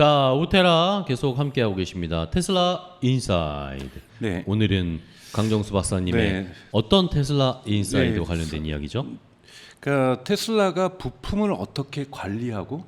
자, 오테라 계속 함께하고 계십니다. 테슬라 인사이드. 네. 오늘은 강정수 박사님의 네. 어떤 테슬라 인사이드와 네. 관련된 이야기죠? 그러니까 테슬라가 부품을 어떻게 관리하고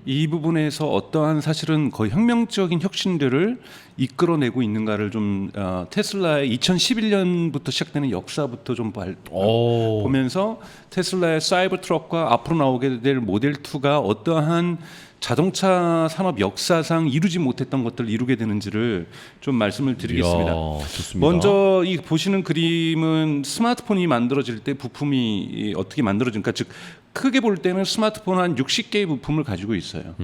이 부분에서 어떠한 사실은 거의 혁명적인 혁신들을 이끌어내고 있는가를 좀 테슬라의 2011년부터 시작되는 역사부터 좀 보면서 테슬라의 사이버 트럭과 앞으로 나오게 될 모델 2가 어떠한 자동차 산업 역사상 이루지 못했던 것들을 이루게 되는지를 좀 말씀을 드리겠습니다. 이야, 좋습니다. 먼저 이 보시는 그림은 스마트폰이 만들어질 때 부품이 어떻게 만들어진가, 즉 크게 볼 때는 스마트폰 한 60개의 부품을 가지고 있어요.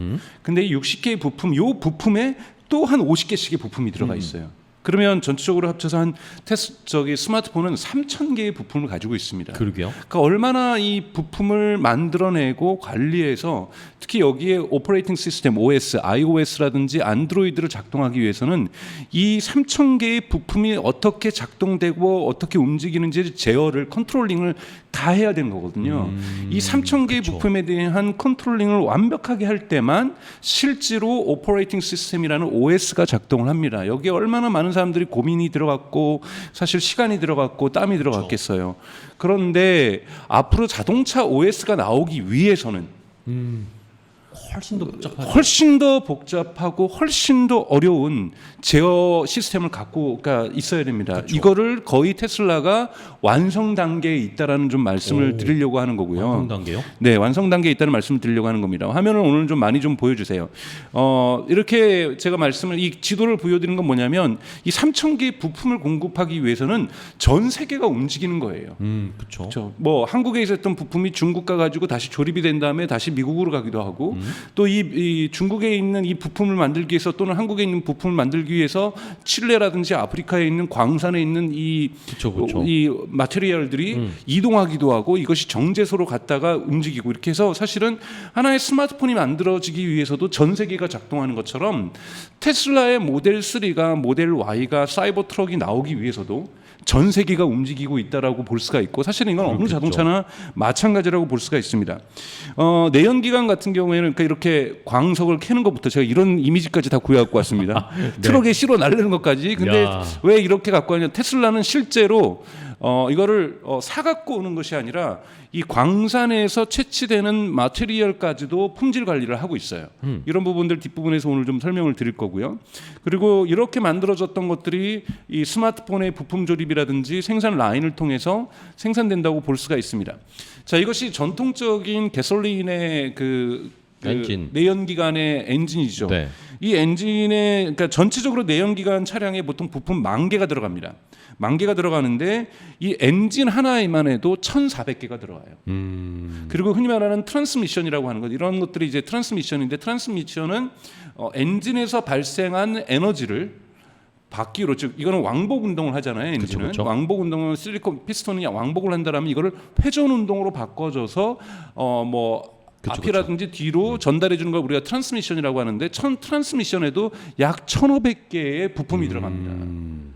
근데 이 60개의 부품, 요 부품에 또 한 50개씩의 부품이 들어가 있어요. 그러면 전체적으로 합쳐서 한 스마트폰은 3,000개의 부품을 가지고 있습니다. 그러게요. 그러니까 얼마나 이 부품을 만들어내고 관리해서 특히 여기에 오퍼레이팅 시스템 OS, iOS라든지 안드로이드를 작동하기 위해서는 이 3,000개의 부품이 어떻게 작동되고 어떻게 움직이는지 제어를 컨트롤링을 다 해야 되는 거거든요. 이 3,000개의 부품에 대한 컨트롤링을 완벽하게 할 때만 실제로 오퍼레이팅 시스템이라는 OS가 작동을 합니다. 여기에 얼마나 많은 사람들이 고민이 들어갔고 사실 시간이 들어갔고 땀이 들어갔겠어요. 그런데 앞으로 자동차 OS가 나오기 위해서는 훨씬 더 복잡하고 훨씬 더 어려운 제어 시스템을 갖고가 있어야 됩니다. 그렇죠. 이거를 거의 테슬라가 완성 단계에 있다라는 좀 말씀을 드리려고 하는 거고요. 완성 단계요? 네, 완성 단계에 있다는 말씀을 드리려고 하는 겁니다. 화면을 오늘 좀 많이 좀 보여주세요. 이렇게 제가 이 지도를 보여드리는 건 뭐냐면 이 3,000개의 부품을 공급하기 위해서는 전 세계가 움직이는 거예요. 그렇죠. 뭐 한국에 있었던 부품이 중국 가가지고 다시 조립이 된 다음에 다시 미국으로 가기도 하고 또 이 중국에 있는 이 부품을 만들기 위해서 또는 한국에 있는 부품을 만들기 위해서 칠레라든지 아프리카에 있는 광산에 있는 이 마테리얼들이 이동하기도 하고 이것이 정제소로 갔다가 움직이고 이렇게 해서 사실은 하나의 스마트폰이 만들어지기 위해서도 전 세계가 작동하는 것처럼 테슬라의 모델 3가 모델 Y가 사이버 트럭이 나오기 위해서도 전 세계가 움직이고 있다라고 볼 수가 있고 사실은 이건 어느 자동차나 마찬가지라고 볼 수가 있습니다. 내연기관 같은 경우에는 그러니까 이렇게 광석을 캐는 것부터 제가 이런 이미지까지 다 구해갖고 왔습니다. 네. 트럭에 실어 날리는 것까지. 근데 왜 이렇게 갖고 왔냐? 테슬라는 실제로 이거를 사갖고 오는 것이 아니라 이 광산에서 채취되는 마테리얼까지도 품질 관리를 하고 있어요. 이런 부분들 뒷부분에서 오늘 좀 설명을 드릴 거고요. 그리고 이렇게 만들어졌던 것들이 이 스마트폰의 부품 조립이라든지 생산 라인을 통해서 생산된다고 볼 수가 있습니다. 자, 이것이 전통적인 가솔린의 엔진. 내연기관의 엔진이죠. 네. 이 엔진에 그러니까 전체적으로 내연기관 차량에 보통 부품 10,000개가 들어갑니다. 10,000개가 들어가는데 이 엔진 하나에만 해도 1,400개가 들어가요. 그리고 흔히 말하는 트랜스미션이라고 하는 것, 이런 것들이 이제 트랜스미션인데 트랜스미션은 엔진에서 발생한 에너지를 바퀴로, 즉 이거는 왕복 운동을 하잖아요. 엔진은 그쵸. 왕복 운동은 실리콘 피스톤이 왕복을 한다라면 이거를 회전 운동으로 바꿔줘서 앞이라든지 뒤로 전달해 주는 걸 우리가 트랜스미션이라고 하는데 트랜스미션에도 약 1,500개의 부품이 들어갑니다.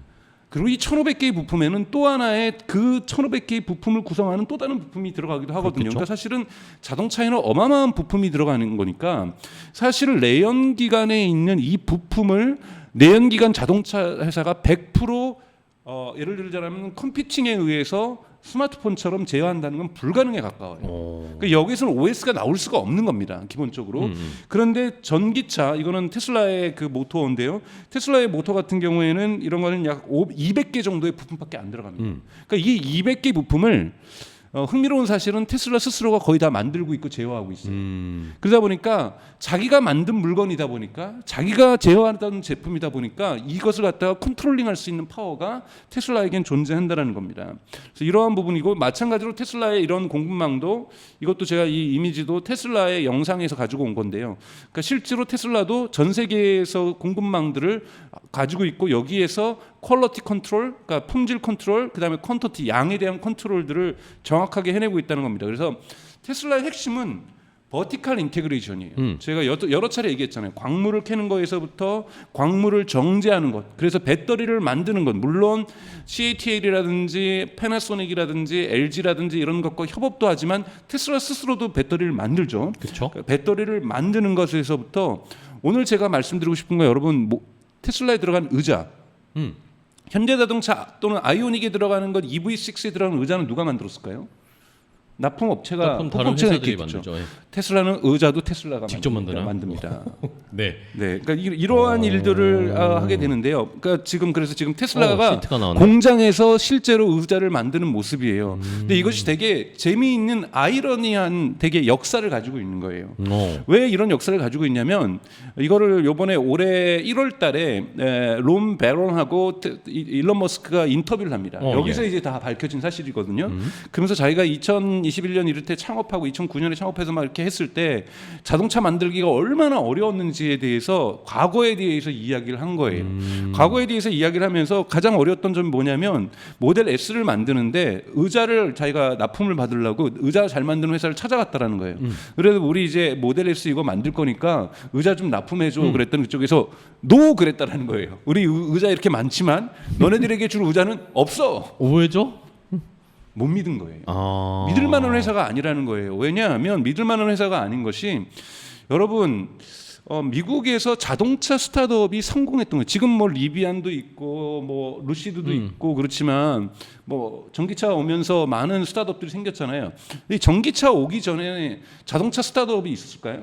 그리고 이 1,500개의 부품에는 또 하나의 그 1,500개의 부품을 구성하는 또 다른 부품이 들어가기도 하거든요. 그러니까 사실은 자동차에는 어마어마한 부품이 들어가는 거니까 사실은 내연기관에 있는 이 부품을 내연기관 자동차 회사가 100% 예를 들자면 컴퓨팅에 의해서 스마트폰처럼 제어한다는 건 불가능에 가까워요. 그러니까 여기서는 OS가 나올 수가 없는 겁니다. 기본적으로. 그런데 전기차, 이거는 테슬라의 그 모터인데요. 테슬라의 모터 같은 경우에는 이런 거는 약 200개 정도의 부품밖에 안 들어갑니다. 그러니까 이 200개 부품을 흥미로운 사실은 테슬라 스스로가 거의 다 만들고 있고 제어하고 있어요. 그러다 보니까 자기가 만든 물건이다 보니까 자기가 제어하던 제품이다 보니까 이것을 갖다가 컨트롤링할 수 있는 파워가 테슬라에겐 존재한다는 겁니다. 그래서 이러한 부분이고 마찬가지로 테슬라의 이런 공급망도 이것도 제가 이 이미지도 테슬라의 영상에서 가지고 온 건데요. 그러니까 실제로 테슬라도 전 세계에서 공급망들을 가지고 있고 여기에서 퀄리티 컨트롤, 그러니까 품질 컨트롤, 그다음에 퀀터티 양에 대한 컨트롤들을 정확하게 해내고 있다는 겁니다. 그래서 테슬라의 핵심은 버티컬 인테그레이션이에요. 제가 여러 차례 얘기했잖아요. 광물을 캐는 거에서부터 광물을 정제하는 것, 그래서 배터리를 만드는 것, 물론 CATL이라든지 패나소닉이라든지 LG라든지 이런 것과 협업도 하지만 테슬라 스스로도 배터리를 만들죠. 그렇죠. 배터리를 만드는 것에서부터 오늘 제가 말씀드리고 싶은 건 여러분 테슬라에 들어간 의자, 현대자동차 또는 아이오닉에 들어가는 것 EV6에 들어가는 의자는 누가 만들었을까요? 납품업체가 다른 회사들이 만들죠. 예. 테슬라는 의자도 테슬라가 직접 만듭니다. 네. 네, 그러니까 이러한 일들을 하게 되는데요. 그러니까 지금 테슬라가 공장에서 실제로 의자를 만드는 모습이에요. 근데 이것이 되게 재미있는 아이러니한 되게 역사를 가지고 있는 거예요. 왜 이런 역사를 가지고 있냐면 이거를 요번에 올해 1월달에 롬 베론하고 일론 머스크가 인터뷰를 합니다. 여기서 이제 다 밝혀진 사실이거든요. 그러면서 자기가 2021년 이렇게 창업하고 2009년에 창업해서 막 이렇게 했을 때 자동차 만들기가 얼마나 어려웠는지에 대해서 과거에 대해서 이야기를 한 거예요. 과거에 대해서 이야기를 하면서 가장 어려웠던 점이 뭐냐면 모델 S를 만드는데 의자를 자기가 납품을 받으려고 의자 잘 만드는 회사를 찾아갔다라는 거예요. 그래서 우리 이제 모델 S 이거 만들 거니까 의자 좀 납품해줘 그랬더니 그쪽에서 노 그랬다라는 거예요. 우리 의자 이렇게 많지만 너네들에게 줄 의자는 없어. 왜죠? 못 믿은 거예요. 믿을 만한 회사가 아니라는 거예요. 왜냐하면 믿을 만한 회사가 아닌 것이 여러분 미국에서 자동차 스타트업이 성공했던 거예요. 지금 뭐 리비안도 있고 뭐 루시드도 있고 그렇지만 뭐 전기차 오면서 많은 스타트업들이 생겼잖아요. 이 전기차 오기 전에 자동차 스타트업이 있었을까요?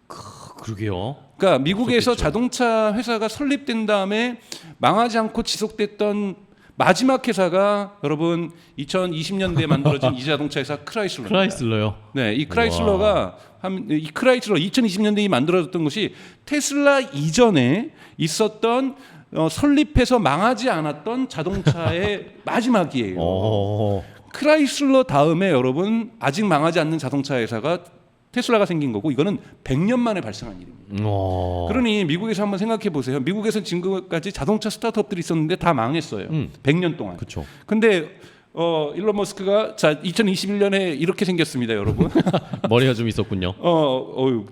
그러게요. 그러니까 미국에서 없었겠죠. 자동차 회사가 설립된 다음에 망하지 않고 지속됐던 마지막 회사가 여러분 2020년대에 만들어진 이 자동차 회사 크라이슬러입니다. 크라이슬러요. 네, 이 크라이슬러가 이 크라이슬러 2020년대에 만들어졌던 것이 테슬라 이전에 있었던 설립해서 망하지 않았던 자동차의 마지막이에요. 크라이슬러 다음에 여러분 아직 망하지 않는 자동차 회사가 테슬라가 생긴 거고 이거는 100년 만에 발생한 일입니다. 그러니 미국에서 한번 생각해 보세요. 미국에서 지금까지 자동차 스타트업들이 있었는데 다 망했어요. 100년 동안. 그렇죠. 근데 일론 머스크가 자 2021년에 이렇게 생겼습니다, 여러분. 머리가 좀 있었군요.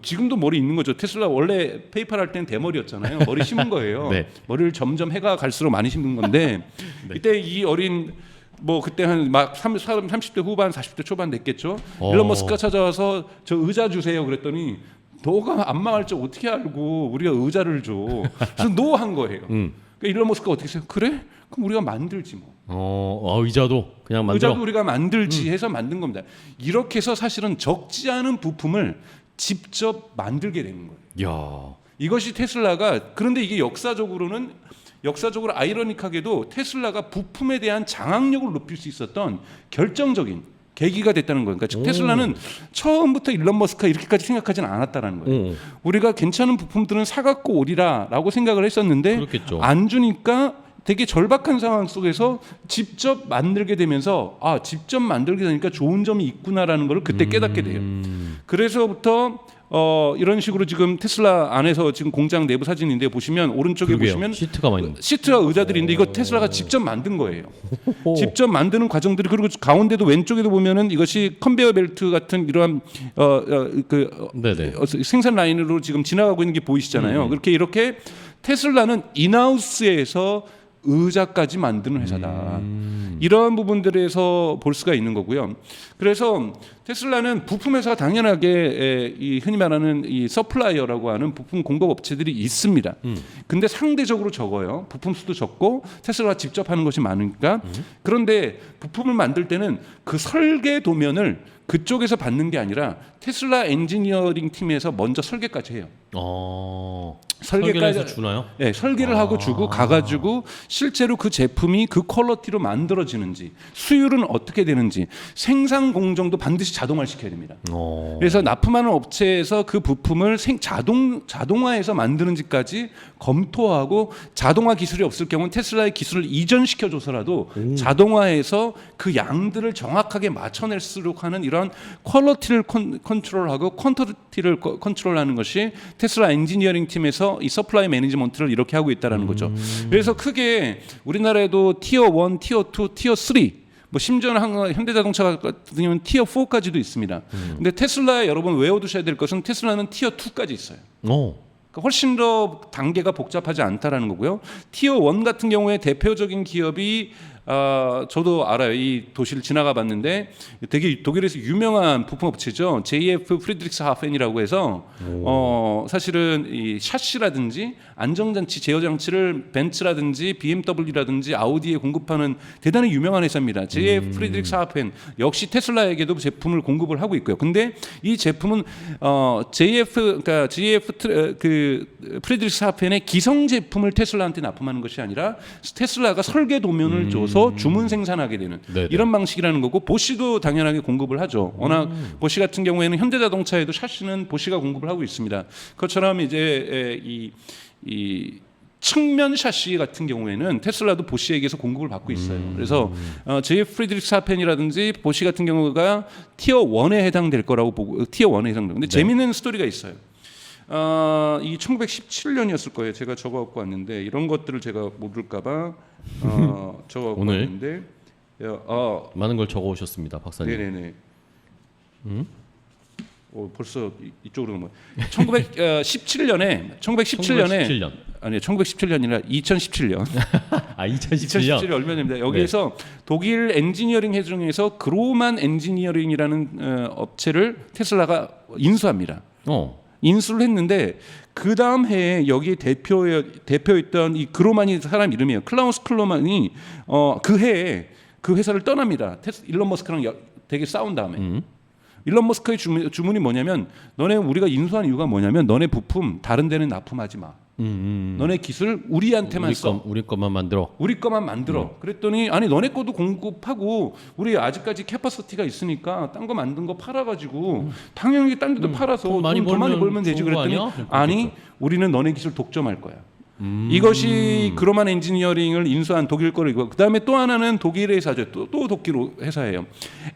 지금도 머리 있는 거죠. 테슬라 원래 페이팔 할 때는 대머리였잖아요. 머리 심은 거예요. 네. 머리를 점점 해가 갈수록 많이 심은 건데 네. 이때 이 어린 뭐 그때 한 막 30대 후반 40대 초반 됐겠죠. 일론 머스크가 찾아와서 저 의자 주세요 그랬더니 너가 안 망할 줄 어떻게 알고 우리가 의자를 줘. 그래서 노 한 거예요. 그러니까 일론 머스크가 어떻게 했어요? 그래? 그럼 우리가 만들지 뭐. 의자도 그냥 만들어. 의자도 우리가 만들지 해서 만든 겁니다. 이렇게 해서 사실은 적지 않은 부품을 직접 만들게 되는 거예요. 야. 이것이 테슬라가 그런데 이게 역사적으로 아이러니하게도 테슬라가 부품에 대한 장악력을 높일 수 있었던 결정적인 계기가 됐다는 거예요. 그러니까 즉 테슬라는 처음부터 일론 머스크가 이렇게까지 생각하지는 않았다라는 거예요. 우리가 괜찮은 부품들은 사갖고 오리라라고 생각을 했었는데 그렇겠죠. 안 주니까 되게 절박한 상황 속에서 직접 만들게 되면서 직접 만들게 되니까 좋은 점이 있구나라는 걸 그때 깨닫게 돼요. 그래서부터 이런 식으로 지금 테슬라 안에서 지금 공장 내부 사진인데 보시면 오른쪽에 그러게요. 보시면 시트가 많이 있네. 시트와 의자들이 있는데 이거 테슬라가 직접 만든 거예요. 직접 만드는 과정들이 그리고 가운데도 왼쪽에도 보면은 이것이 컨베이어 벨트 같은 이러한 네네. 생산 라인으로 지금 지나가고 있는 게 보이시잖아요. 이렇게 테슬라는 인하우스에서 의자까지 만드는 회사다. 이런 부분들에서 볼 수가 있는 거고요. 그래서 테슬라는 부품 회사가 당연하게 이 흔히 말하는 이 서플라이어라고 하는 부품 공급 업체들이 있습니다. 근데 상대적으로 적어요. 부품 수도 적고 테슬라가 직접 하는 것이 많으니까. 그런데 부품을 만들 때는 그 설계 도면을 그쪽에서 받는 게 아니라 테슬라 엔지니어링 팀에서 먼저 설계까지 해요. 설계를 해서 주나요? 네, 설계를 하고 주고 가가지고 실제로 그 제품이 그 퀄리티로 만들어지는지 수율은 어떻게 되는지 생산 공정도 반드시 자동화를 시켜야 됩니다. 그래서 납품하는 업체에서 그 부품을 자동화해서 만드는지까지 검토하고 자동화 기술이 없을 경우는 테슬라의 기술을 이전시켜줘서라도 자동화해서 그 양들을 정확하게 맞춰낼수록 하는 이런 퀄리티를 컨트롤하고 퀀터티를 컨트롤하는 것이 테슬라 엔지니어링 팀에서 이 서플라이 매니지먼트를 이렇게 하고 있다는 거죠. 그래서 크게 우리나라에도 티어 1, 티어 2, 티어 3 뭐 심지어는 현대자동차 같은 경우는 티어 4까지도 있습니다. 근데 테슬라에 여러분 외워두셔야 될 것은 테슬라는 티어 2까지 있어요. 그러니까 훨씬 더 단계가 복잡하지 않다라는 거고요. 티어 1 같은 경우에 대표적인 기업이 저도 알아요. 이 도시를 지나가 봤는데 되게 독일에서 유명한 부품 업체죠. JF 프리드리크스하펜이라고 해서 사실은 이 샤시라든지 안정장치, 제어장치를 벤츠라든지 BMW라든지 아우디에 공급하는 대단히 유명한 회사입니다. JF 프리드리크스하펜 역시 테슬라에게도 제품을 공급을 하고 있고요. 근데 이 제품은 그러니까 프리드리크스하펜의 기성 제품을 테슬라한테 납품하는 것이 아니라 테슬라가 설계 도면을 줘서 주문 생산하게 되는 네네. 이런 방식이라는 거고, 보쉬도 당연하게 공급을 하죠. 워낙 보쉬 같은 경우에는 현대자동차에도 샤시는 보쉬가 공급을 하고 있습니다. 그것처럼 이제 이 측면 샤시 같은 경우에는 테슬라도 보쉬에게서 공급을 받고 있어요. 그래서 JF 프리드리크스하펜이라든지 보쉬 같은 경우가 티어 1에 해당될 거라고 보고, 티어 1에 해당돼요. 근데 재미있는 스토리가 있어요. 이 1917년이었을 거예요. 제가 적어 갖고 왔는데 이런 것들을 제가 모를까봐 적어 갖고 오늘 왔는데 많은 걸 적어 오셨습니다, 박사님. 네네네. 벌써 이쪽으로 넘어. 1917년에 1917년. 아니요, 1917년이라 2017년. 아, 2017년. 2017년 얼마 전입니다. 여기에서 독일 엔지니어링 회중에서 그로만 엔지니어링이라는 업체를 테슬라가 인수합니다. 인수를 했는데 그 다음 해에 여기 대표였던 이 그로만이 사람 이름이에요. 클라우스 클로만이 그 해에 그 회사를 떠납니다. 일론 머스크랑 되게 싸운 다음에. 일론 머스크의 주문이 뭐냐면, 너네 우리가 인수한 이유가 뭐냐면 너네 부품 다른 데는 납품하지 마. 너네 기술 우리한테만 써. 우리 것만 만들어. 우리 것만 만들어. 그랬더니 아니 너네 것도 공급하고 우리 아직까지 캐파시티가 있으니까 딴 거 만든 거 팔아가지고 당연히 딴 데도 팔아서 돈 많이 더 많이 벌면 되지. 좋은 거 그랬더니 아니야? 아니 우리는 너네 기술 독점할 거야. 이것이 그로만 엔지니어링을 인수한 독일 거리고, 그다음에 또 하나는 독일의 회사죠. 또 독일 회사예요.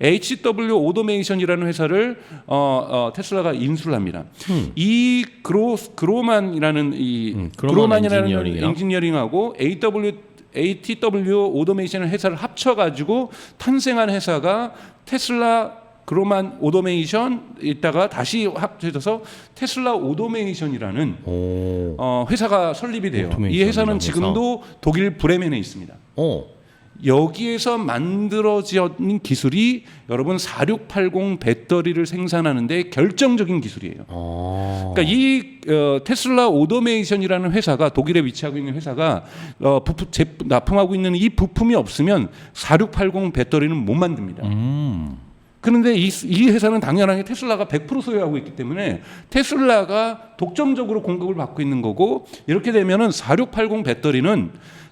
HW 오토메이션이라는 회사를 테슬라가 인수를 합니다. 이 그로만이라는 그로만이라는 엔지니어링하고 ATW 오토메이션 회사를 합쳐가지고 탄생한 회사가 테슬라 그로만 오토메이션, 있다가 다시 합쳐져서 테슬라 오토메이션이라는 회사가 설립이 돼요. 이 회사는 지금도 독일 브레멘에 있습니다. 여기에서 만들어진 기술이 여러분 4680 배터리를 생산하는데 결정적인 기술이에요. 그러니까 이 테슬라 오토메이션이라는 회사가, 독일에 위치하고 있는 회사가 납품하고 있는 이 부품이 없으면 4680 배터리는 못 만듭니다. 그런데 이 회사는 당연하게 테슬라가 100% 소유하고 있기 때문에 테슬라가 독점적으로 공급을 받고 있는 거고, 이렇게 되면은 4680 배터리는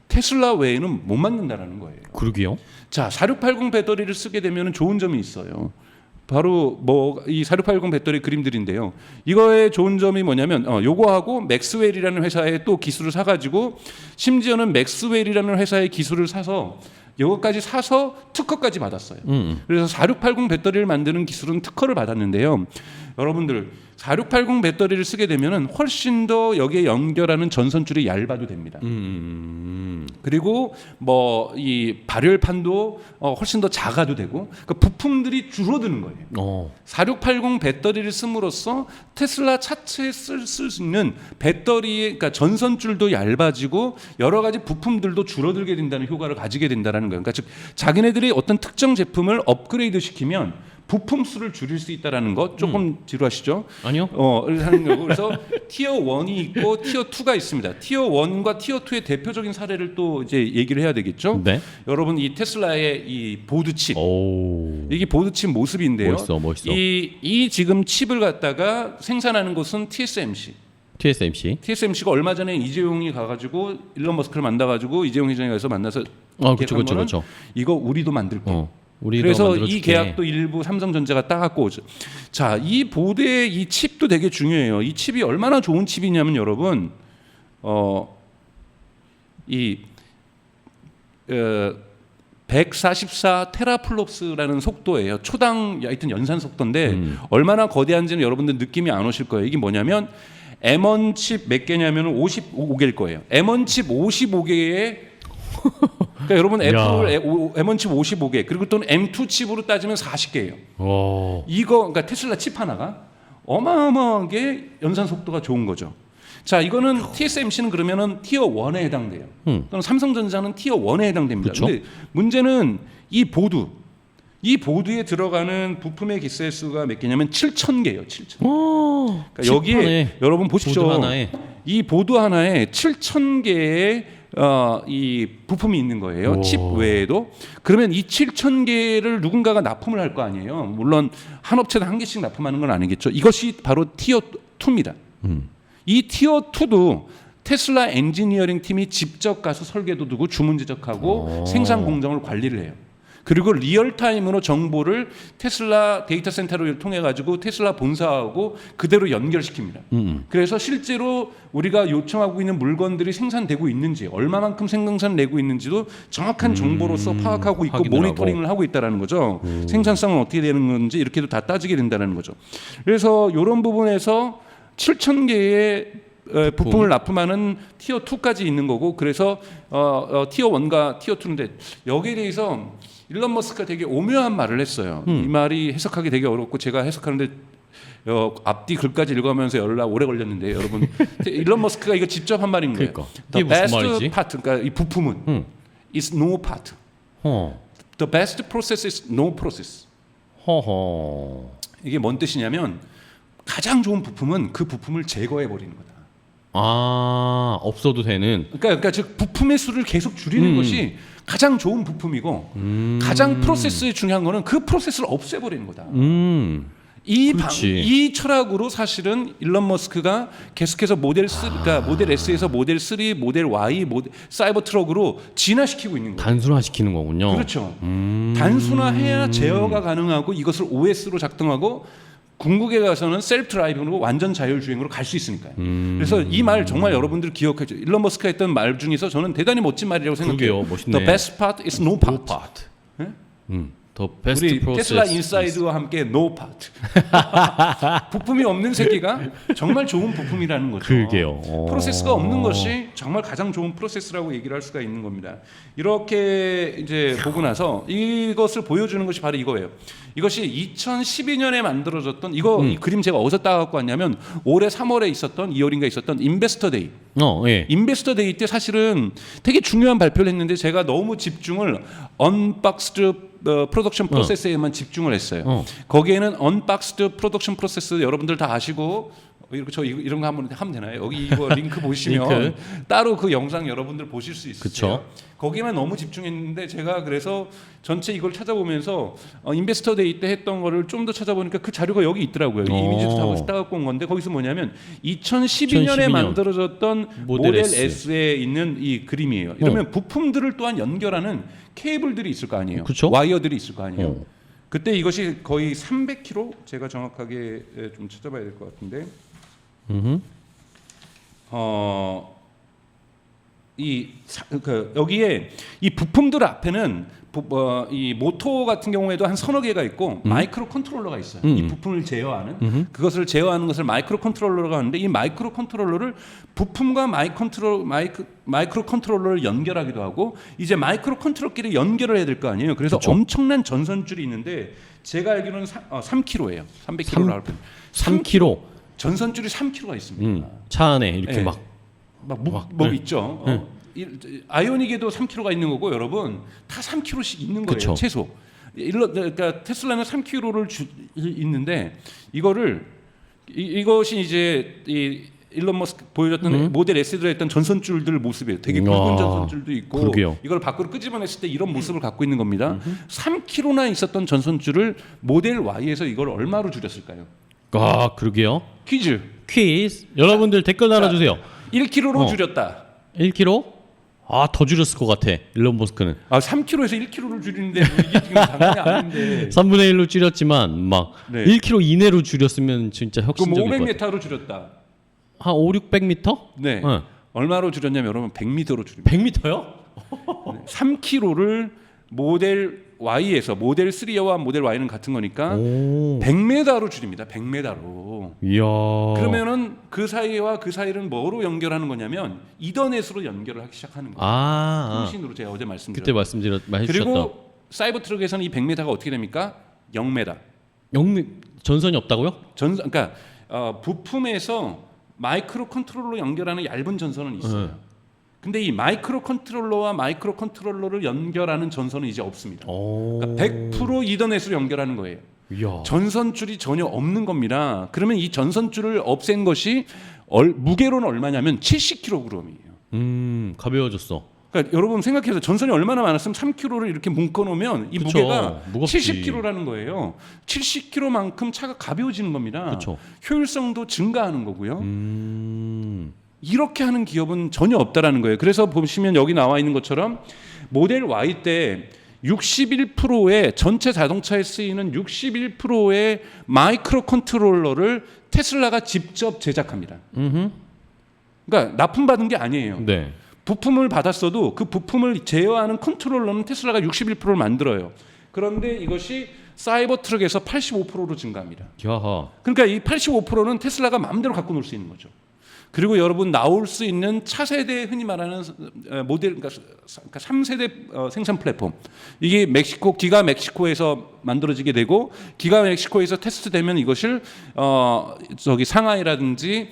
테슬라 외에는 못 만든다라는 거예요. 그러게요. 자, 4680 배터리를 쓰게 되면은 좋은 점이 있어요. 바로 이 4680 배터리 그림들인데요. 이거의 좋은 점이 뭐냐면 요거하고 맥스웰이라는 회사의 또 기술을 사가지고, 심지어는 맥스웰이라는 회사의 기술을 사서 이것까지 사서 특허까지 받았어요. 그래서 4680 배터리를 만드는 기술은 특허를 받았는데요. 여러분들 4680 배터리를 쓰게 되면은 훨씬 더 여기에 연결하는 전선줄이 얇아도 됩니다. 그리고 이 발열판도 훨씬 더 작아도 되고, 그러니까 부품들이 줄어드는 거예요. 4680 배터리를 씀으로써 테슬라 차체에 쓸 수 있는 배터리의, 그러니까 전선줄도 얇아지고 여러 가지 부품들도 줄어들게 된다는 효과를 가지게 된다는 거예요. 그러니까 즉 자기네들이 어떤 특정 제품을 업그레이드 시키면 부품 수를 줄일 수 있다라는 것. 조금 지루하시죠? 아니요. 하는 거고. 그래서 티어 1이 있고 티어 2가 있습니다. 티어 1과 티어 2의 대표적인 사례를 또 이제 얘기를 해야 되겠죠? 네. 여러분, 이 테슬라의 이 보드 칩. 이게 보드 칩 모습인데요. 멋있어. 이 지금 칩을 갖다가 생산하는 곳은 TSMC. TSMC가 얼마 전에 이재용이 가가지고 일론 머스크를 만나가지고 이재용 회장이 가서 만나서 그렇죠. 이거 우리도 만들게. 그래서 이 계약도 일부 삼성전자가 따갖고 오죠. 자, 이 보드의 이 칩도 되게 중요해요. 이 칩이 얼마나 좋은 칩이냐면 여러분, 144 테라플롭스라는 속도예요. 초당 하여튼 연산 속도인데 얼마나 거대한지는 여러분들 느낌이 안 오실 거예요. 이게 뭐냐면 M1 칩 몇 개냐면 55개일 거예요. M1 칩 55개에 그러니까 여러분 애플 M1 칩 55개, 그리고 또는 M2 칩으로 따지면 40개예요. 이거 그러니까 테슬라 칩 하나가 어마어마하게 연산 속도가 좋은 거죠. 자, 이거는 TSMC는 그러면은 티어 1에 해당돼요. 또는 삼성전자는 티어 1에 해당됩니다. 그쵸? 근데 문제는 이 보드에 들어가는 부품의 기세 수가 몇 개냐면 7,000개예요. 7,000개. 그러니까 여기에 여러분 보십시오. 보드 하나에. 이 보드 하나에 7,000개의 이 부품이 있는 거예요. 오. 칩 외에도. 그러면 이 7,000개를 누군가가 납품을 할 거 아니에요. 물론 한 업체당 한 개씩 납품하는 건 아니겠죠. 이것이 바로 티어 2입니다. 이 티어 2도 테슬라 엔지니어링 팀이 직접 가서 설계도 두고 주문 제작하고 생산 공정을 관리를 해요. 그리고 리얼타임으로 정보를 테슬라 데이터 센터를 통해 가지고 테슬라 본사하고 그대로 연결시킵니다. 그래서 실제로 우리가 요청하고 있는 물건들이 생산되고 있는지 얼마만큼 생산내고 있는지도 정확한 정보로서 파악하고 있고 확인을 모니터링을 하고 있다는 거죠. 생산성은 어떻게 되는 건지 이렇게도 다 따지게 된다는 거죠. 그래서 이런 부분에서 7,000개의 부품을 납품하는 티어 2까지 있는 거고 그래서 티어 1과 티어 2인데 여기에 대해서 일론 머스크가 되게 오묘한 말을 했어요. 이 말이 해석하기 되게 어렵고 제가 해석하는데 앞뒤 글까지 읽으면서 열라 오래 걸렸는데 여러분 일론 머스크가 이거 직접 한 말인 거예요. 그러니까. The 이게 무슨 best 말이지? part, 그러니까 이 부품은 is no part. The best process is no process. 허허. 이게 뭔 뜻이냐면 가장 좋은 부품은 그 부품을 제거해 버리는 거다. 아, 없어도 되는. 그러니까 즉 부품의 수를 계속 줄이는 것이 가장 좋은 부품이고 가장 프로세스에 중요한 거는 그 프로세스를 없애버리는 거다. 이 철학으로 사실은 일론 머스크가 계속해서 그러니까 모델 S에서 모델 3, 모델 Y, 사이버 트럭으로 진화시키고 있는 거예요. 단순화시키는 거군요. 그렇죠. 단순화해야 제어가 가능하고 이것을 OS로 작동하고 궁극에 가서는 셀프 드라이빙으로 완전 자율주행으로 갈 수 있으니까요. 그래서 이 말 정말 여러분들 기억하죠. 일론 머스크가 했던 말 중에서 저는 대단히 멋진 말이라고 생각해요. 그러게요, 멋있네. The best part is no part. 네? The best 우리 process. 테슬라 인사이드와 함께 no part. 부품이 없는 세계가 정말 좋은 부품이라는 거죠. 그러게요. 프로세스가 없는 것이 정말 가장 좋은 프로세스라고 얘기를 할 수가 있는 겁니다. 이렇게 이제 보고 나서 이것을 보여주는 것이 바로 이거예요. 이것이 2012년에 만들어졌던 이 그림 제가 어디서 따갖고 왔냐면 올해 3월에 있었던 2월인가 있었던 인베스터 데이. 예. 인베스터 데이 때 사실은 되게 중요한 발표를 했는데 제가 너무 집중을 언박스드 프로덕션 프로세스에만 집중을 했어요. 거기에는 언박스드 프로덕션 프로세스 여러분들 다 아시고 이렇게 이런 거 한번 하면 되나요? 여기 이거 링크 보시면 따로 그 영상 여러분들 보실 수 있어요. 그쵸? 거기만 너무 집중했는데 제가 그래서 전체 이걸 찾아보면서 인베스터 데이 때 했던 거를 좀 더 찾아보니까 그 자료가 여기 있더라고요. 이 이미지도 다 따갖고 온 건데 거기서 뭐냐면 2012년에 만들어졌던 모델 S에 있는 이 그림이에요. 이러면 부품들을 또한 연결하는 케이블들이 있을 거 아니에요. 그쵸? 와이어들이 있을 거 아니에요. 그때 이것이 거의 300km 제가 정확하게 좀 찾아봐야 될 것 같은데 여기에 이 부품들 앞에는 이 모터 같은 경우에도 한 서너 개가 있고 마이크로 컨트롤러가 있어요. 이 부품을 제어하는 그것을 제어하는 것을 마이크로 컨트롤러가 하는데 이 마이크로 컨트롤러를 부품과 마이크로 컨트롤러를 연결하기도 하고 이제 마이크로 컨트롤끼리 연결을 해야 될 거 아니에요. 그래서 그쵸? 엄청난 전선줄이 있는데 제가 알기로는 3kg예요. 300kg 나올 때 3kg. 전선줄이 3kg가 있습니다. 차 안에 이렇게 네. 막 있죠. 아이오닉에도 3kg가 있는 거고 여러분 다 3kg씩 있는 거예요. 그쵸. 최소. 그러니까 테슬라는 3kg를 있는데 이것이 이제 이 일론 머스크 보여줬던 모델 S에 들어있던 전선줄들 모습이에요. 되게 굵은 전선줄도 있고 그러게요. 이걸 밖으로 끄집어냈을 때 이런 모습을 갖고 있는 겁니다. 3kg나 있었던 전선줄을 모델 Y에서 이걸 얼마로 줄였을까요? 아, 그러게요. 퀴즈. 여러분들 댓글 달아주세요. 1kg로 줄였다. 1kg? 아, 더 줄였을 것 같아. 일론 머스크는. 3kg에서 1kg를 줄이는데 이게 지금 장난이 아닌데. 3분의 1로 줄였지만 막 1kg 이내로 줄였으면 진짜 혁신적일 것 같아. 500m로 줄였다. 한 500-600m? 네. 얼마로 줄였냐면 여러분 100m로 줄입니다. 100m요? 3kg를 모델 Y에서 모델 3와 모델 Y는 같은 거니까 100m로 줄입니다. 100m로. 이야. 그러면은 그 사이와 그 사이를 뭐로 연결하는 거냐면 이더넷으로 연결을 하기 시작하는 거예요. 통신으로 제가 어제 말씀드렸죠. 그때 말씀해주셨다. 그리고 사이버 트럭에서는 이 100m가 어떻게 됩니까? 0m. 전선이 없다고요? 그러니까 부품에서 마이크로 컨트롤러 연결하는 얇은 전선은 있어요. 네. 근데 이 마이크로 컨트롤러와 마이크로 컨트롤러를 연결하는 전선은 이제 없습니다. 그러니까 100% 이더넷으로 연결하는 거예요. 이야. 전선줄이 전혀 없는 겁니다. 그러면 이 전선줄을 없앤 것이 무게로는 얼마냐면 70kg이에요. 가벼워졌어. 그러니까 여러분 생각해서 전선이 얼마나 많았으면 3kg를 이렇게 묶어놓으면 이 그쵸. 무게가 무겁지. 70kg라는 거예요. 70kg만큼 차가 가벼워지는 겁니다. 그쵸. 효율성도 증가하는 거고요. 이렇게 하는 기업은 전혀 없다라는 거예요. 그래서 보시면 여기 나와 있는 것처럼 모델 Y 때 61%의 전체 자동차에 쓰이는 61%의 마이크로 컨트롤러를 테슬라가 직접 제작합니다. 그러니까 납품받은 게 아니에요. 네. 부품을 받았어도 그 부품을 제어하는 컨트롤러는 테슬라가 61%를 만들어요. 그런데 이것이 사이버 트럭에서 85%로 증가합니다. 야하. 그러니까 이 85%는 테슬라가 마음대로 갖고 놀 수 있는 거죠. 그리고 여러분 나올 수 있는 차세대 흔히 말하는 모델 그러니까 3세대 생산 플랫폼 이게 기가 멕시코에서 만들어지게 되고 기가 멕시코에서 테스트되면 이것을 저기 상하이라든지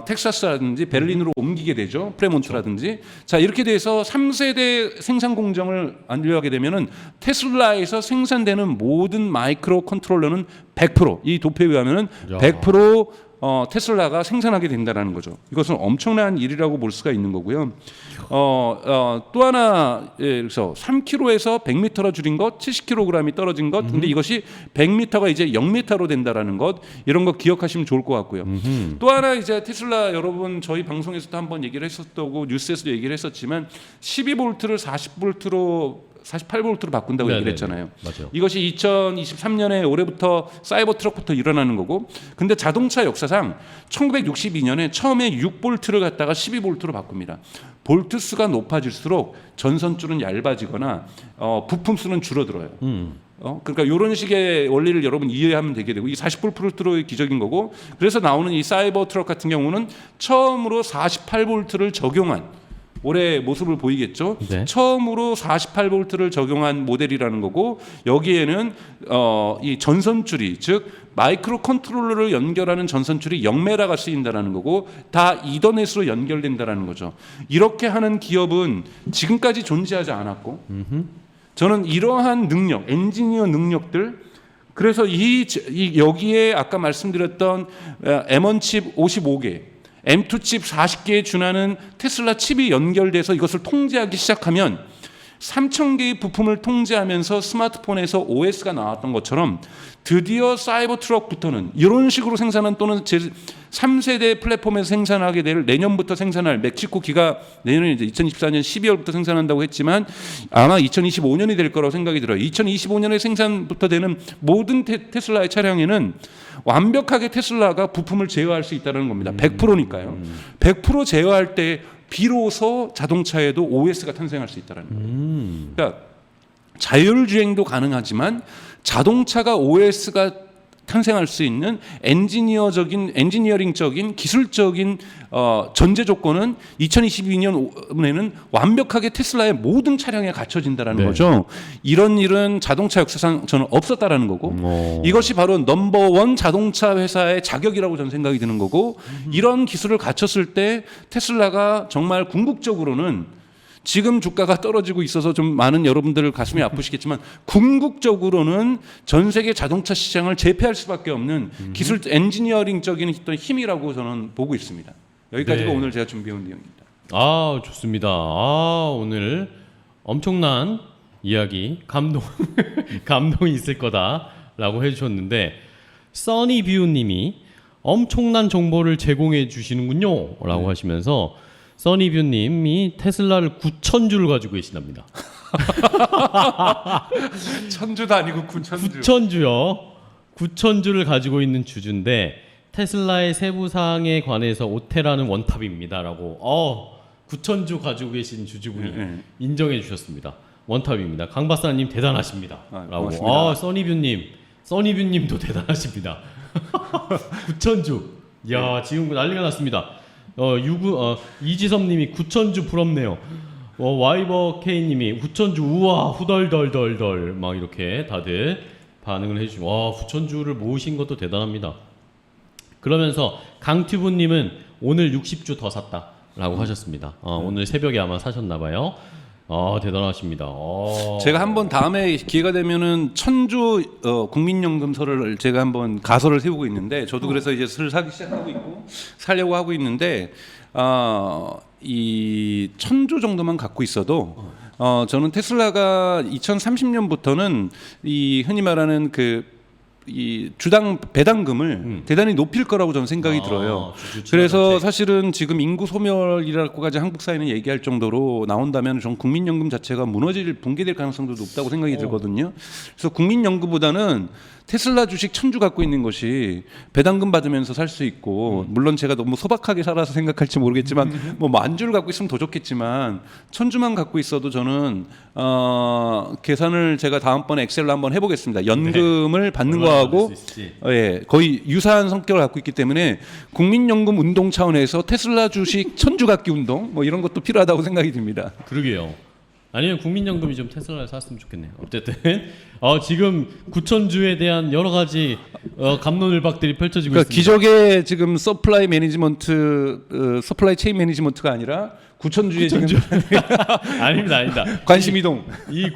텍사스라든지 베를린으로 옮기게 되죠. 프레몬트라든지 자 이렇게 돼서 3세대 생산 공정을 완료하게 되면은 테슬라에서 생산되는 모든 마이크로 컨트롤러는 100%이 도표에 의하면은 100% 테슬라가 생산하게 된다는 거죠. 이것은 엄청난 일이라고 볼 수가 있는 거고요. 또 하나 그래서 3kg에서 100m로 줄인 것, 70kg이 떨어진 것. 근데 이것이 100m가 이제 0m로 된다라는 것. 이런 거 기억하시면 좋을 것 같고요. 또 하나 이제 테슬라 여러분 저희 방송에서도 한번 얘기를 했었고 뉴스에서도 얘기를 했었지만 12볼트를 40볼트로 48볼트로 바꾼다고 얘기를 했잖아요. 맞아요. 이것이 2023년에 올해부터 사이버 트럭부터 일어나는 거고 근데 자동차 역사상 1962년에 처음에 6볼트를 갖다가 12볼트로 바꿉니다. 볼트 수가 높아질수록 전선줄은 얇아지거나 부품 수는 줄어들어요. 그러니까 이런 식의 원리를 여러분 이해하면 되게 되고 이 48볼트로 기적인 거고 그래서 나오는 이 사이버 트럭 같은 경우는 처음으로 48볼트를 적용한 올해 모습을 보이겠죠. 네. 처음으로 48볼트를 적용한 모델이라는 거고 여기에는 이 전선줄이 즉 마이크로 컨트롤러를 연결하는 전선줄이 0메라가 쓰인다라는 거고 다 이더넷으로 연결된다라는 거죠. 이렇게 하는 기업은 지금까지 존재하지 않았고 저는 이러한 능력, 엔지니어 능력들 그래서 여기에 아까 말씀드렸던 M1 칩 55개 M2 칩 40개에 준하는 테슬라 칩이 연결돼서 이것을 통제하기 시작하면 3,000개의 부품을 통제하면서 스마트폰에서 OS가 나왔던 것처럼 드디어 사이버 트럭부터는 이런 식으로 생산한 또는 제 3세대 플랫폼에서 생산하게 될 내년부터 생산할 멕시코 기가 내년에 이제 2024년 12월부터 생산한다고 했지만 아마 2025년이 될 거라고 생각이 들어요. 2025년에 생산부터 되는 모든 테슬라의 차량에는 완벽하게 테슬라가 부품을 제어할 수 있다는 겁니다. 100%니까요. 100% 제어할 때 비로소 자동차에도 OS가 탄생할 수 있다는 거예요. 그러니까 자율주행도 가능하지만 자동차가 OS가 탄생할 수 있는 엔지니어링적인 기술적인 전제 조건은 2022년에는 완벽하게 테슬라의 모든 차량에 갖춰진다라는 네. 거죠. 이런 일은 자동차 역사상 저는 없었다라는 거고 이것이 바로 넘버원 자동차 회사의 자격이라고 저는 생각이 드는 거고 이런 기술을 갖췄을 때 테슬라가 정말 궁극적으로는 지금 주가가 떨어지고 있어서 좀 많은 여러분들 가슴이 아프시겠지만 궁극적으로는 전 세계 자동차 시장을 제패할 수밖에 없는 기술 엔지니어링적인 어떤 힘이라고 저는 보고 있습니다. 여기까지가 네. 오늘 제가 준비해온 내용입니다. 아 좋습니다. 오늘 엄청난 이야기 감동이 있을 거다라고 해주셨는데 써니뷰님이 엄청난 정보를 제공해 주시는군요라고 하시면서 써니뷰님이 테슬라를 9,000주를 가지고 계신답니다. 1000주도 아니고 9,000주. 9,000주요. 9,000주를 가지고 있는 주주인데 테슬라의 세부 사항에 관해서 오테라는 원탑입니다라고 9,000주 가지고 계신 주주분이 인정해 주셨습니다. 원탑입니다. 강 박사님 대단하십니다. 라고. 고맙습니다. 써니뷰님도 대단하십니다. 9,000주. 야 지금 난리가 났습니다. 이지섭님이 9,000주 부럽네요. 와이버K님이 9,000주 우와 후덜덜덜덜 막 이렇게 다들 반응을 해주시고 9,000주를 모으신 것도 대단합니다. 그러면서 강튜브님은 오늘 60주 더 샀다라고 하셨습니다. 오늘 새벽에 아마 사셨나 봐요. 대단하십니다. 제가 한번 다음에 기회가 되면은 천주 국민연금설을 제가 한번 가설을 세우고 있는데 저도 그래서 이제 슬 사기 시작하고 있고 살려고 하고 있는데 이 천주 정도만 갖고 있어도 저는 테슬라가 2030년부터는 이 흔히 말하는 이 주당 배당금을 대단히 높일 거라고 저는 생각이 들어요. 그래서 사실은 지금 인구 소멸이라고까지 한국 사회는 얘기할 정도로 나온다면 전 국민연금 자체가 붕괴될 가능성도 높다고 생각이 들거든요. 그래서 국민연금보다는 테슬라 주식 천주 갖고 있는 것이 배당금 받으면서 살 수 있고 물론 제가 너무 소박하게 살아서 생각할지 모르겠지만 뭐 만주를 갖고 있으면 더 좋겠지만 천주만 갖고 있어도 저는 계산을 제가 다음번에 엑셀로 한번 해보겠습니다. 연금을 받는 거하고 거의 유사한 성격을 갖고 있기 때문에 국민연금 운동 차원에서 테슬라 주식 천주 갖기 운동 뭐 이런 것도 필요하다고 생각이 듭니다. 그러게요. 아니면 국민연금이 좀 테슬라를 샀으면 좋겠네요. 어쨌든 지금 9,000주에 대한 여러 가지 갑론을박들이 펼쳐지고 있습니다. 기적의 지금 서플라이 체인 매니지먼트가 아니라 9,000주에 지금 아닙니다. 관심 이동. 이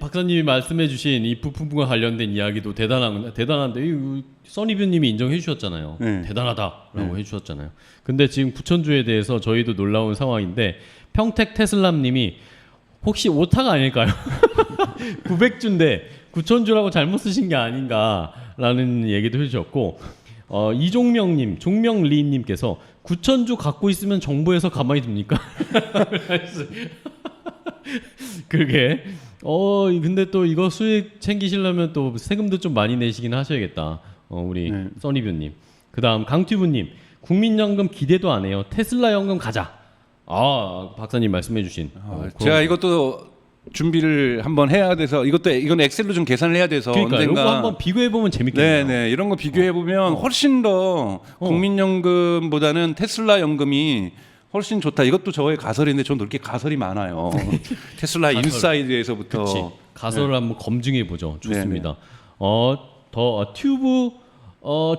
박사님이 말씀해주신 이 부품과 관련된 이야기도 대단한데 써니뷰님이 인정해 주셨잖아요. 대단하다라고 해주셨잖아요. 근데 지금 9,000주에 대해서 저희도 놀라운 상황인데 평택 테슬람님이 혹시 오타가 아닐까요? 900주인데 9,000주라고 잘못 쓰신 게 아닌가라는 얘기도 해주셨고 이종명님, 종명리님께서 9,000주 갖고 있으면 정부에서 가만히 둡니까? 그게 근데 또 이거 수익 챙기시려면 또 세금도 좀 많이 내시긴 하셔야겠다. 우리 써니뷰님. 그다음 강튜브님, 국민연금 기대도 안 해요. 테슬라 연금 가자. 박사님 말씀해주신. 제가 이것도 준비를 한번 해야 돼서 이건 엑셀로 좀 계산을 해야 돼서 그러니까 언젠가 이거 한번 비교해 보면 재밌겠네요. 네네 이런 거 비교해 보면 훨씬 더 국민연금보다는 테슬라 연금이 훨씬 좋다. 이것도 저의 가설인데 저는 그렇게 가설이 많아요. 테슬라 인사이드에서부터 가설을 한번 검증해 보죠. 좋습니다.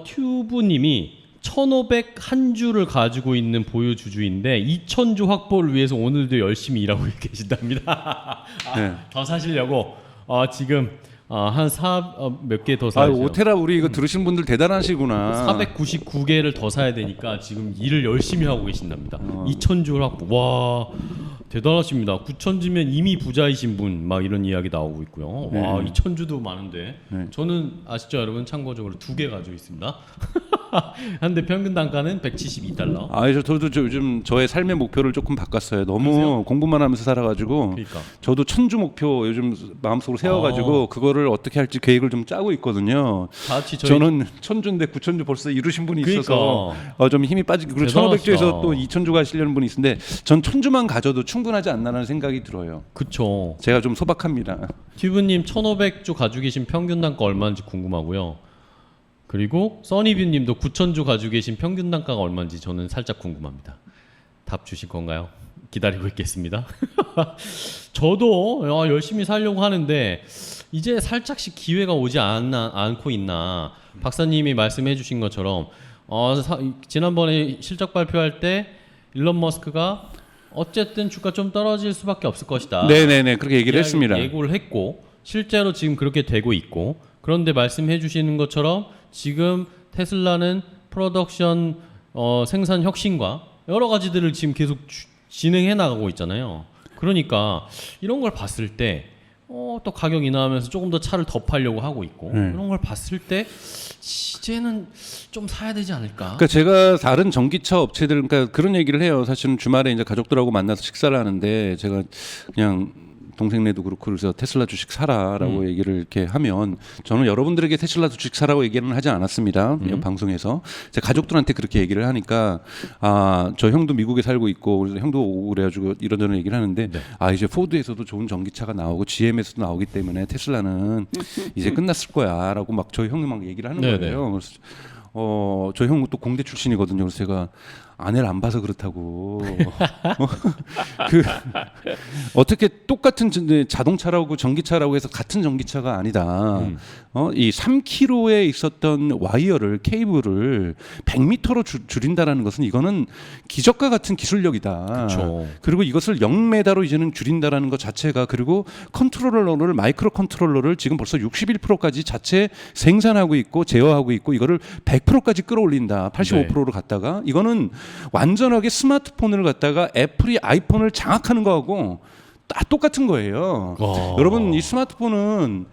튜브님이 1,500 한 주를 가지고 있는 보유 주주인데 2,000주 확보를 위해서 오늘도 열심히 일하고 계신답니다. 더 사시려고 지금 한 몇 개 더 사야 돼요. 오테라 우리 이거 들으신 분들 대단하시구나. 499개를 더 사야 되니까 지금 일을 열심히 하고 계신답니다. 2,000주 확보. 와 대단하십니다. 9,000주면 이미 부자이신 분 막 이런 이야기 나오고 있고요. 와 2,000주도 많은데 저는 아시죠 여러분 참고적으로 2개 가지고 있습니다. 한데 평균 단가는 172달러. 저도 요즘 저의 삶의 목표를 조금 바꿨어요. 너무 그러세요? 공부만 하면서 살아가지고. 그러니까. 저도 1,000주 목표 요즘 마음속으로 세워가지고 그거를 어떻게 할지 계획을 좀 짜고 있거든요. 저는 1,000주인데 9,000주 벌써 이루신 분이 있어서 좀 힘이 빠지고 그리고 1,500주에서 또 2,000주 가시려는 분이 있는데 전 1,000주만 가져도 충분하지 않나라는 생각이 들어요. 그렇죠. 제가 좀 소박합니다. 튜브님 1,500주 가지고 계신 평균 단가 얼마인지 궁금하고요. 그리고 써니뷰님도 9,000주 가지고 계신 평균 단가가 얼마인지 저는 살짝 궁금합니다. 답 주실 건가요? 기다리고 있겠습니다. 저도 열심히 살려고 하는데 이제 살짝씩 기회가 오지 않고 있나. 박사님이 말씀해 주신 것처럼 지난번에 실적 발표할 때 일론 머스크가 어쨌든 주가 좀 떨어질 수밖에 없을 것이다. 네네네 그렇게 얘기를 했습니다. 예고를 했고 실제로 지금 그렇게 되고 있고 그런데 말씀해 주시는 것처럼 지금 테슬라는 프로덕션 생산 혁신과 여러 가지들을 지금 계속 진행해 나가고 있잖아요. 그러니까 이런 걸 봤을 때 또 가격 인하하면서 조금 더 차를 더 팔려고 하고 있고 이런 걸 봤을 때 이제는 좀 사야 되지 않을까? 그러니까 제가 다른 전기차 업체들 그러니까 그런 얘기를 해요. 사실은 주말에 이제 가족들하고 만나서 식사를 하는데 제가 그냥 동생네도 그렇고 그래서 테슬라 주식 사라라고 얘기를 이렇게 하면 저는 여러분들에게 테슬라 주식 사라고 얘기는 하지 않았습니다. 방송에서 제 가족들한테 그렇게 얘기를 하니까 저 형도 미국에 살고 있고 그래서 형도 오고 그래가지고 이런저런 얘기를 하는데 이제 포드에서도 좋은 전기차가 나오고 GM에서도 나오기 때문에 테슬라는 이제 끝났을 거야라고 막 저희 형이 막 얘기를 하는 거예요. 그래서 저희 형은 또 공대 출신이거든요. 그래서 제가 아내를 안 봐서 그렇다고. 그 어떻게 똑같은 자동차라고 전기차라고 해서 같은 전기차가 아니다. 이 3km에 있었던 와이어를 케이블을 100m로 줄인다라는 것은 이거는 기적과 같은 기술력이다. 그쵸. 그리고 이것을 0m로 이제는 줄인다라는 것 자체가 그리고 컨트롤러를 마이크로 컨트롤러를 지금 벌써 61%까지 자체 생산하고 있고 제어하고 있고 이거를 100%까지 끌어올린다. 85%로 갔다가 이거는 완전하게 스마트폰을 갖다가 애플이 아이폰을 장악하는 거하고 딱 똑같은 거예요. 여러분 이 스마트폰은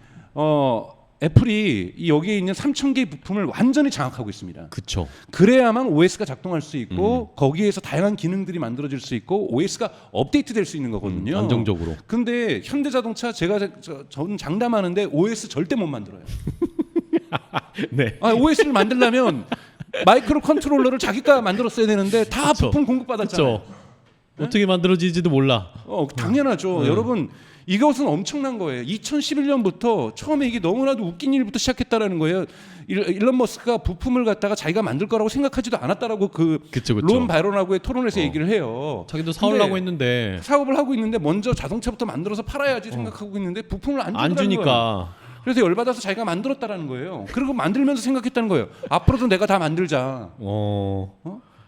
애플이 이 여기에 있는 3,000개의 부품을 완전히 장악하고 있습니다. 그쵸. 그래야만 OS가 작동할 수 있고 거기에서 다양한 기능들이 만들어질 수 있고 OS가 업데이트될 수 있는 거거든요. 안정적으로. 근데 현대자동차 저는 장담하는데 OS 절대 못 만들어요. 네. OS를 만들려면 마이크로 컨트롤러를 자기가 만들었어야 되는데 다 그쵸. 부품 공급받았잖아요. 그쵸. 어떻게 만들어지지도 몰라. 당연하죠. 여러분 이것은 엄청난 거예요. 2011년부터 처음에 이게 너무나도 웃긴 일부터 시작했다라는 거예요. 일론 머스크가 부품을 갖다가 자기가 만들 거라고 생각하지도 않았다라고 그쵸. 론 바이론하고의 토론에서 얘기를 해요. 자기도 사오려고 했는데 사업을 하고 있는데 먼저 자동차부터 만들어서 팔아야지 생각하고 있는데 부품을 안 주니까. 거예요. 그래서 열받아서 자기가 만들었다라는 거예요. 그리고 만들면서 생각했다는 거예요. 앞으로도 내가 다 만들자.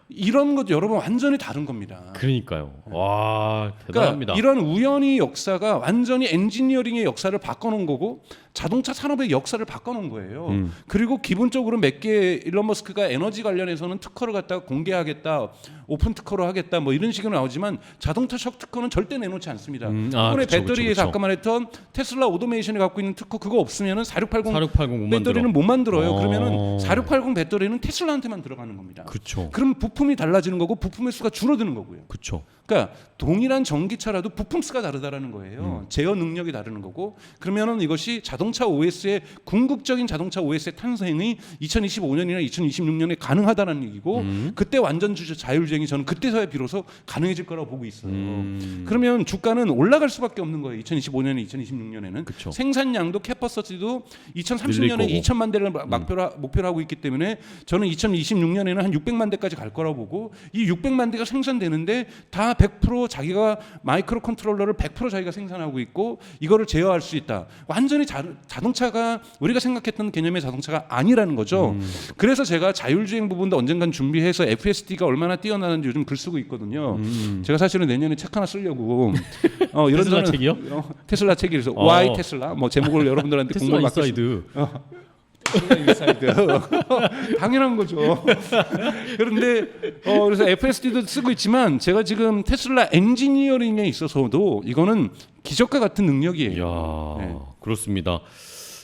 이런 것 여러분 완전히 다른 겁니다. 그러니까요. 와, 대단합니다. 그러니까 이런 우연히 역사가 완전히 엔지니어링의 역사를 바꿔놓은 거고 자동차 산업의 역사를 바꿔놓은 거예요. 그리고 기본적으로 몇 개 일론 머스크가 에너지 관련해서는 특허를 갖다가 공개하겠다, 오픈 특허로 하겠다, 뭐 이런 식으로 나오지만 자동차 석 특허는 절대 내놓지 않습니다. 이번에 배터리에서 아까 말했던 테슬라 오토메이션이 갖고 있는 특허 그거 없으면은 4680 배터리는 못 만들어요. 그러면은 4680 배터리는 테슬라한테만 들어가는 겁니다. 그렇죠. 그럼 부품이 달라지는 거고 부품의 수가 줄어드는 거고요. 그렇죠. 그러니까 동일한 전기차라도 부품 수가 다르다라는 거예요. 제어 능력이 다르는 거고 그러면은 이것이 자동차 OS의 궁극적인 자동차 OS의 탄생이 2025년이나 2026년에 가능하다는 얘기고 그때 완전 자율주행이 저는 그때서야 비로소 가능해질 거라고 보고 있어요. 그러면 주가는 올라갈 수밖에 없는 거예요. 2025년에 2026년에는 그쵸. 생산량도 캐퍼서티도 2030년에 2천만 대를 목표로 하고 있기 때문에 저는 2026년에는 한 600만 대까지 갈 거라고 보고 이 600만 대가 생산되는데 다 100% 자기가 마이크로 컨트롤러를 100% 자기가 생산하고 있고 이거를 제어할 수 있다. 완전히 자동차가 우리가 생각했던 개념의 자동차가 아니라는 거죠. 그래서 제가 자율주행 부분도 언젠간 준비해서 FSD가 얼마나 뛰어나는지 요즘 글 쓰고 있거든요. 제가 사실은 내년에 책 하나 쓰려고 테슬라 책이요? 테슬라 책이라서 Why 테슬라 뭐 제목을 여러분들한테 테슬라 공부를 인사이드. 인사이드 당연한 거죠. 그런데 그래서 FSD도 쓰고 있지만 제가 지금 테슬라 엔지니어링에 있어서도 이거는 기적과 같은 능력이에요. 이야, 네. 그렇습니다.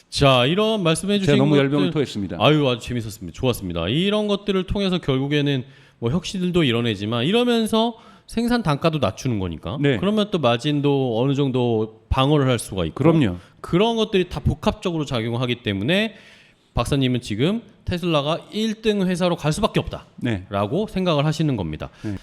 자, 이런 말씀해 주신 제가 너무 것들 열병을 토했습니다. 아주 재밌었습니다. 좋았습니다. 이런 것들을 통해서 결국에는 뭐 혁신들도 이뤄내지만 이러면서 생산 단가도 낮추는 거니까. 네. 그러면 또 마진도 어느 정도 방어를 할 수가 있고. 그럼요. 그런 것들이 다 복합적으로 작용하기 때문에 박사님은 지금 테슬라가 1등 회사로 갈 수밖에 없다라고 네. 생각을 하시는 겁니다. 네.